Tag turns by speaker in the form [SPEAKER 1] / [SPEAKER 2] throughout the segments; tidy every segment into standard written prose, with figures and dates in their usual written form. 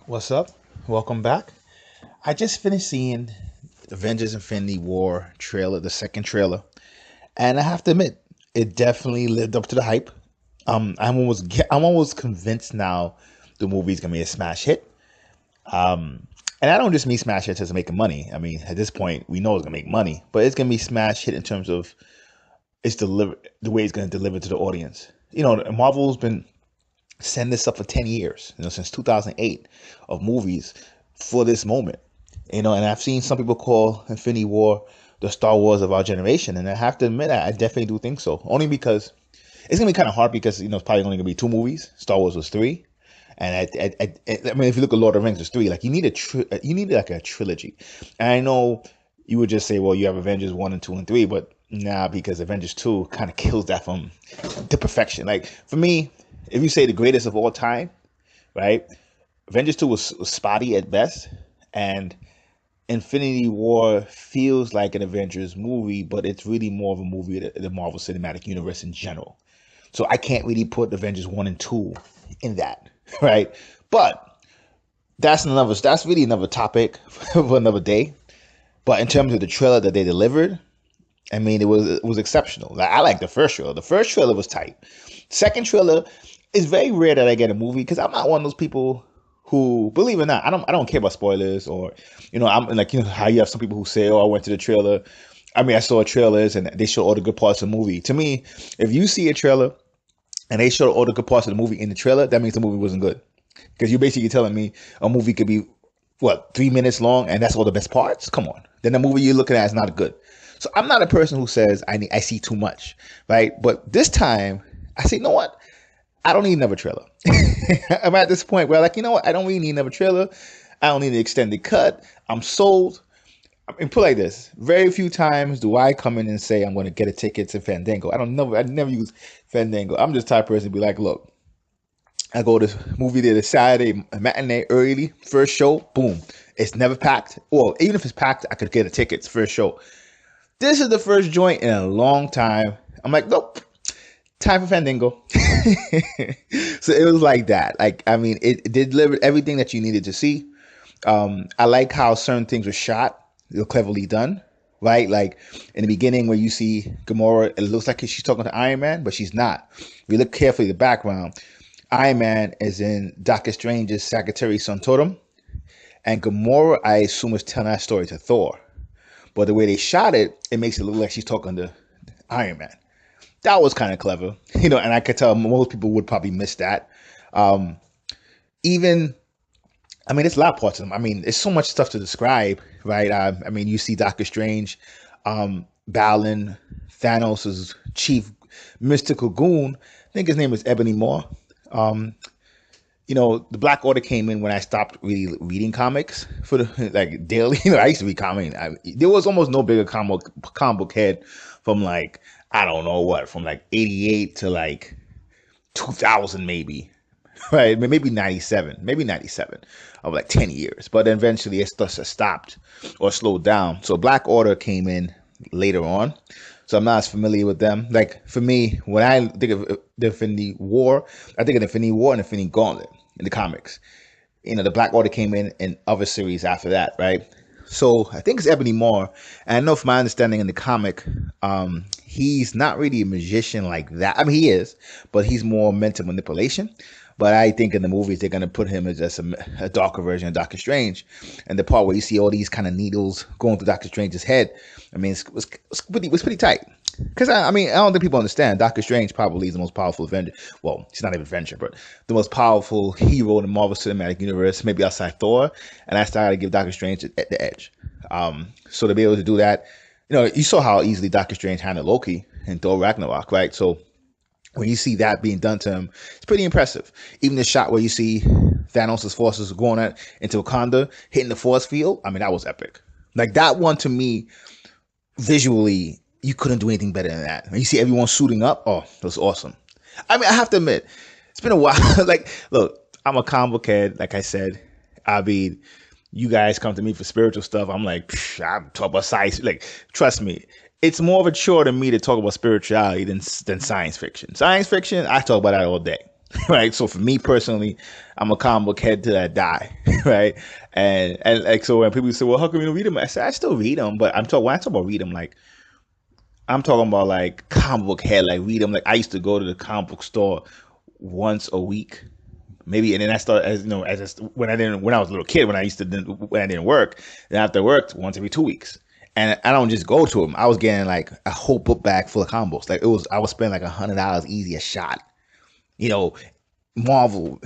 [SPEAKER 1] What's up? Welcome back. I just finished seeing Avengers Infinity War trailer, the second trailer, and I have to admit, it definitely lived up to the hype. I'm almost convinced now the movie's gonna be a smash hit. And I don't just mean smash hit as making money. I mean, at this point, we know it's gonna make money, but it's gonna be smash hit in terms of it's the way it's gonna deliver to the audience. Marvel's been setting this up for 10 years, since 2008 of movies for this moment. And I've seen some people call Infinity War the Star Wars of our generation, and I have to admit, I definitely do think so. Only because it's gonna be kind of hard because it's probably only gonna be two movies. Star Wars was three, and I mean, if you look at Lord of the Rings, it's three. Like you need like a trilogy. And I know you would just say, well, you have Avengers 1 and 2 and 3, but nah, because Avengers 2 kind of kills that from to perfection. Like for me, if you say the greatest of all time, right? Avengers 2 was spotty at best, and Infinity War feels like an Avengers movie, but it's really more of a movie of the Marvel Cinematic Universe in general. So I can't really put Avengers 1 and 2 in that, right? But that's really another topic for another day. But in terms of the trailer that they delivered, I mean, it was exceptional. Like, I like the first trailer. The first trailer was tight. Second trailer, it's very rare that I get a movie because I'm not one of those people who, believe it or not, I don't care about spoilers, or I'm like, how you have some people who say, oh, I went to the trailer. I mean, I saw trailers and they show all the good parts of the movie. To me, if you see a trailer and they show all the good parts of the movie in the trailer, that means the movie wasn't good. Because you're basically telling me a movie could be 3 minutes long and that's all the best parts. Come on, then the movie you're looking at is not good. So I'm not a person who says I see too much, right? But this time I say, you know what? I don't need another trailer. I'm at this point where, like, you know what? I don't really need another trailer. I don't need an extended cut. I'm sold. I mean, put it like this: very few times do I come in and say I'm going to get a ticket to Fandango. I never use Fandango. I'm just the type of person to be like, look, I go to movie theater Saturday matinee early, first show, boom. It's never packed. Or even if it's packed, I could get a ticket first show. This is the first joint in a long time. I'm like, nope. Time for Fandango. So it was like that. Like, I mean, it delivered everything that you needed to see. I like how certain things were shot. They were cleverly done, right? Like in the beginning where you see Gamora, it looks like she's talking to Iron Man, but she's not. If you look carefully at the background, Iron Man is in Doctor Strange's Secretary Santorum, and Gamora, I assume, is telling that story to Thor. But the way they shot it, it makes it look like she's talking to Iron Man. That was kind of clever, and I could tell most people would probably miss that. Even, I mean, there's a lot of parts of them. I mean, there's so much stuff to describe, right? I mean, you see Doctor Strange battling Thanos' chief mystical goon. I think his name is Ebony Maw. The Black Order came in when I stopped really reading comics for the like daily. I used to read comics. There was almost no bigger comic book head from like, I don't know what, from like 88 to like 2000 maybe, right? Maybe 97 of like 10 years. But then eventually it stopped or slowed down. So Black Order came in later on. So I'm not as familiar with them. Like for me, when I think of the Infinity War, I think of Infinity War and Infinity Gauntlet in the comics. The Black Order came in other series after that, right? So I think it's Ebony Maw. And I know from my understanding in the comic, he's not really a magician like that. I mean, he is, but he's more mental manipulation. But I think in the movies, they're going to put him as just a darker version of Doctor Strange. And the part where you see all these kind of needles going through Doctor Strange's head, I mean, it was pretty tight. Because, I mean, I don't think people understand. Doctor Strange probably is the most powerful Avenger. Well, he's not even Avenger, but the most powerful hero in the Marvel Cinematic Universe, maybe outside Thor. And I started to give Doctor Strange the edge. So to be able to do that, you saw how easily Doctor Strange handled Loki in Thor Ragnarok, right? So when you see that being done to him, it's pretty impressive. Even the shot where you see Thanos' forces going into Wakanda, hitting the force field, I mean, that was epic. Like that one, to me, visually, you couldn't do anything better than that. When you see everyone suiting up, oh, that was awesome. I mean, I have to admit, it's been a while. Like, look, I'm a comic book head, like I said. I mean, you guys come to me for spiritual stuff. I'm like, I'm talking about science. Like, trust me, it's more of a chore to me to talk about spirituality than science fiction. Science fiction, I talk about that all day. right? So for me personally, I'm a comic book head till I die, right? And like so when people say, well, how come you don't read them? I say I still read them, but I'm talking when I talk about read them, like I'm talking about like comic book head, like read them. Like I used to go to the comic book store once a week, maybe, and then I started as you know when I was a little kid when I didn't work. Then after I worked once every 2 weeks. And I don't just go to them. I was getting like a whole book bag full of combos. Like I was spending like $100 easy a shot. You know, Marvel,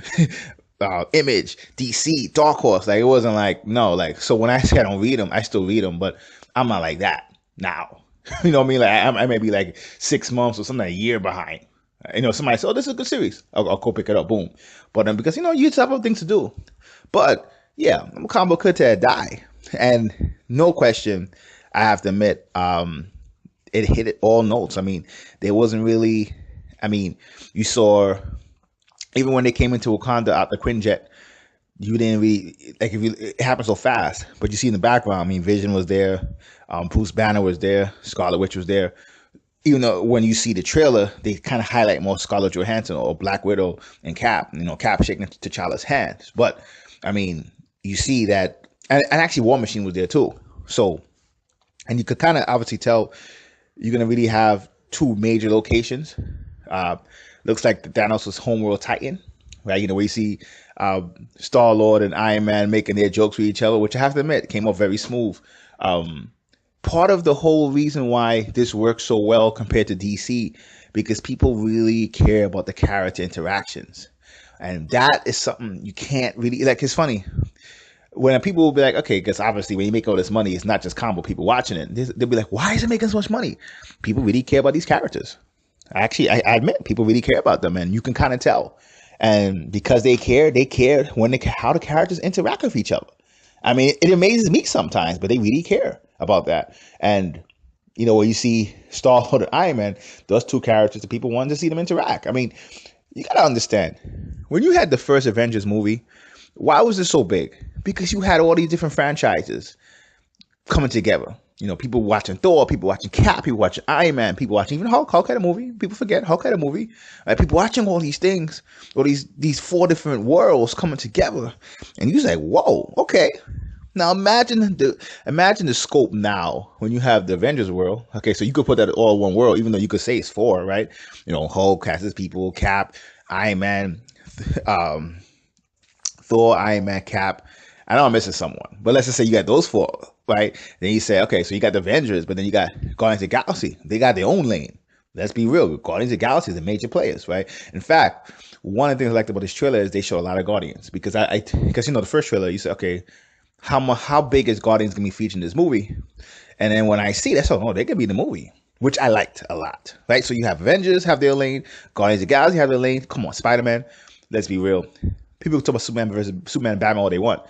[SPEAKER 1] Image, DC, Dark Horse. Like it wasn't like no, like so when I say I don't read them, I still read them, but I'm not like that now. You know what I mean? Like I may be like 6 months or something, a year behind. You know, somebody said, "Oh, this is a good series." I'll go pick it up. Boom. But because you just have other things to do. But yeah, I'm a combo could to die, and no question, I have to admit, it hit it all notes. I mean, there wasn't really. I mean, you saw even when they came into Wakanda out the Quinjet, you didn't really like if you it happened so fast, but you see in the background. I mean, Vision was there, Bruce Banner was there, Scarlet Witch was there. Even though when you see the trailer, they kind of highlight more Scarlett Johansson or Black Widow and Cap. Cap shaking T'Challa's hands. But I mean, you see that, and actually War Machine was there too. So, and you could kind of obviously tell you're gonna really have two major locations. Looks like Thanos' homeworld Titan, right? Where you see Star-Lord and Iron Man making their jokes with each other, which I have to admit came off very smooth. Part of the whole reason why this works so well compared to DC, because people really care about the character interactions. And that is something you can't really, like, it's funny. When people will be like, okay, because obviously when you make all this money, it's not just combo people watching it. They'll be like, why is it making so much money? People really care about these characters. Actually, I admit people really care about them, and you can kind of tell. And because they care when how the characters interact with each other. I mean, it amazes me sometimes, but they really care about that. And when you see Star-Lord and Iron Man, those two characters, the people wanted to see them interact. I mean, you gotta understand, when you had the first Avengers movie, why was it so big? Because you had all these different franchises coming together. People watching Thor, people watching Cap, people watching Iron Man, people watching even Hulk. Hulk had a movie. People forget Hulk had a movie. Right? People watching all these things, all these four different worlds coming together, and you're like, whoa, okay. Now imagine the scope now when you have the Avengers world. Okay, so you could put that all in one world, even though you could say it's four, right? Hulk has his people, Cap, Iron Man, Thor, Iron Man, Cap. I know I'm missing someone, but let's just say you got those four, right? Then you say, okay, so you got the Avengers, but then you got Guardians of the Galaxy. They got their own lane. Let's be real. Guardians of the Galaxy is the major players, right? In fact, one of the things I liked about this trailer is they show a lot of Guardians because because the first trailer you say, okay, how big is Guardians gonna be featured in this movie? And then when I see that, so they can be in the movie, which I liked a lot, right? So you have Avengers have their lane, Guardians of the Galaxy have their lane. Come on, Spider-Man. Let's be real. People talk about Superman and Batman all they want.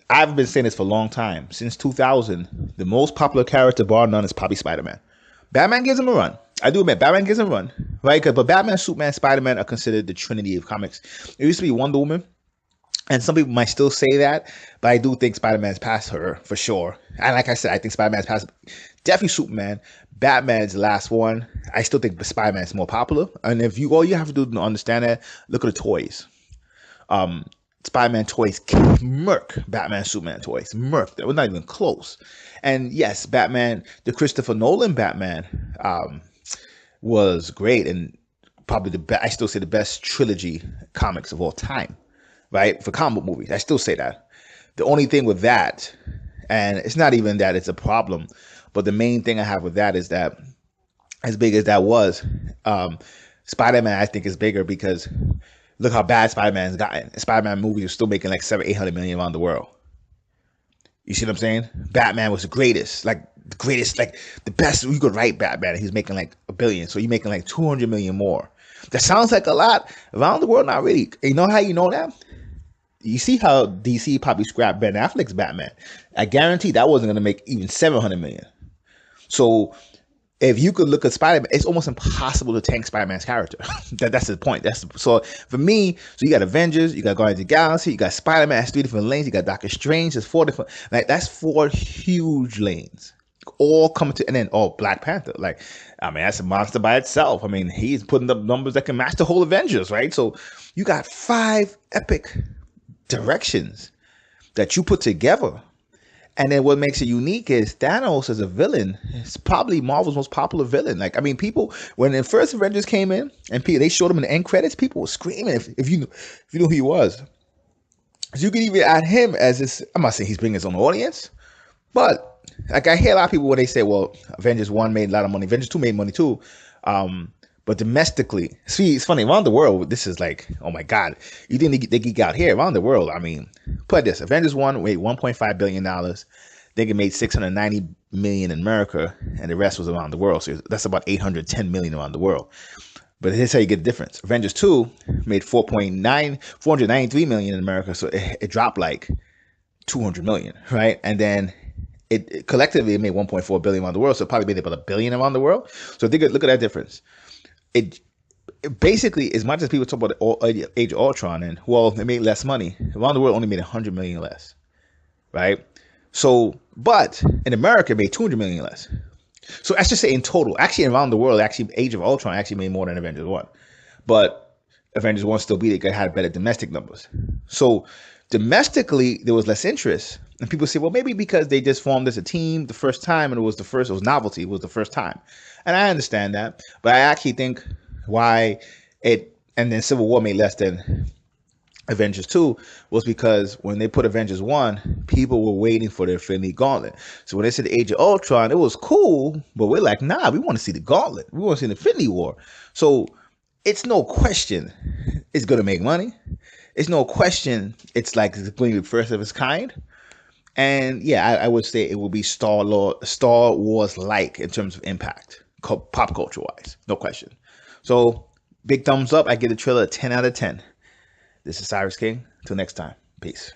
[SPEAKER 1] I've been saying this for a long time. Since 2000, the most popular character bar none is probably Spider-Man. Batman gives him a run. I do admit, Batman gives him a run, right? But Batman, Superman, Spider-Man are considered the trinity of comics. It used to be Wonder Woman, and some people might still say that, but I do think Spider-Man's past her for sure. And like I said, I think Spider-Man's past definitely Superman. Batman's the last one. I still think Spider-Man's more popular. And if all you have to do to understand that, look at the toys. Spider-Man toys murk Batman, Superman toys murk. That was not even close. And yes, Batman, the Christopher Nolan Batman, was great and probably I still say the best trilogy comics of all time, right? For comic movies, I still say that. The only thing with that, and it's not even that it's a problem, but the main thing I have with that is that as big as that was, Spider-Man I think is bigger because look how bad Spider-Man's gotten. Spider-Man movies are still making like 700-800 million around the world. You see what I'm saying? Batman was the greatest, like the best. You could write Batman. He's making like $1 billion, so you're making like 200 million more. That sounds like a lot around the world. Not really. You know how you know that? You see how DC probably scrapped Ben Affleck's Batman. I guarantee that wasn't going to make even 700 million. So if you could look at Spider-Man, it's almost impossible to tank Spider-Man's character. That's the point. So for me, so you got Avengers, you got Guardians of the Galaxy, you got Spider-Man, that's 3 different lanes, you got Doctor Strange, there's 4 different, like that's 4 huge lanes. all coming to, and then Black Panther, like, I mean, that's a monster by itself. I mean, he's putting up numbers that can match the whole Avengers, right? So you got 5 epic directions that you put together. And then what makes it unique is Thanos as a villain is probably Marvel's most popular villain. Like, I mean, people, when the first Avengers came in and they showed him in the end credits, people were screaming if you knew who he was. So you could even add him as this. I'm not saying he's bringing his own audience, but like I hear a lot of people when they say, well, Avengers 1 made a lot of money, Avengers 2 made money too. But domestically, see, it's funny, around the world, this is like, oh my God, you think they geek out here? Around the world, I mean, put this, Avengers 1 made $1.5 billion. I think it made 690 million in America, and the rest was around the world. So that's about 810 million around the world. But here's how you get the difference. Avengers 2 made 493 million in America, so it dropped like 200 million, right? And then it collectively made 1.4 billion around the world, so it probably made about $1 billion around the world. So look at that difference. It basically, as much as people talk about the Age of Ultron and, well, it made less money, around the world only made 100 million less, right? So, but in America, it made 200 million less. So let's just say in total, actually around the world, actually Age of Ultron actually made more than Avengers 1. But Avengers 1 still beat it, it had better domestic numbers. So domestically, there was less interest. And people say, well, maybe because they just formed as a team the first time, and it was novelty, it was the first time. And I understand that. But I actually think why and then Civil War made less than Avengers 2 was because when they put Avengers 1, people were waiting for the Infinity Gauntlet. So when they said the Age of Ultron, it was cool, but we're like, nah, we want to see the Gauntlet. We want to see the Infinity War. So it's no question it's going to make money. It's no question it's like it's going to be the first of its kind. And yeah, I would say it will be Star Wars-like in terms of impact, pop culture-wise. No question. So big thumbs up. I give the trailer a 10 out of 10. This is Cyrus King. Till next time. Peace.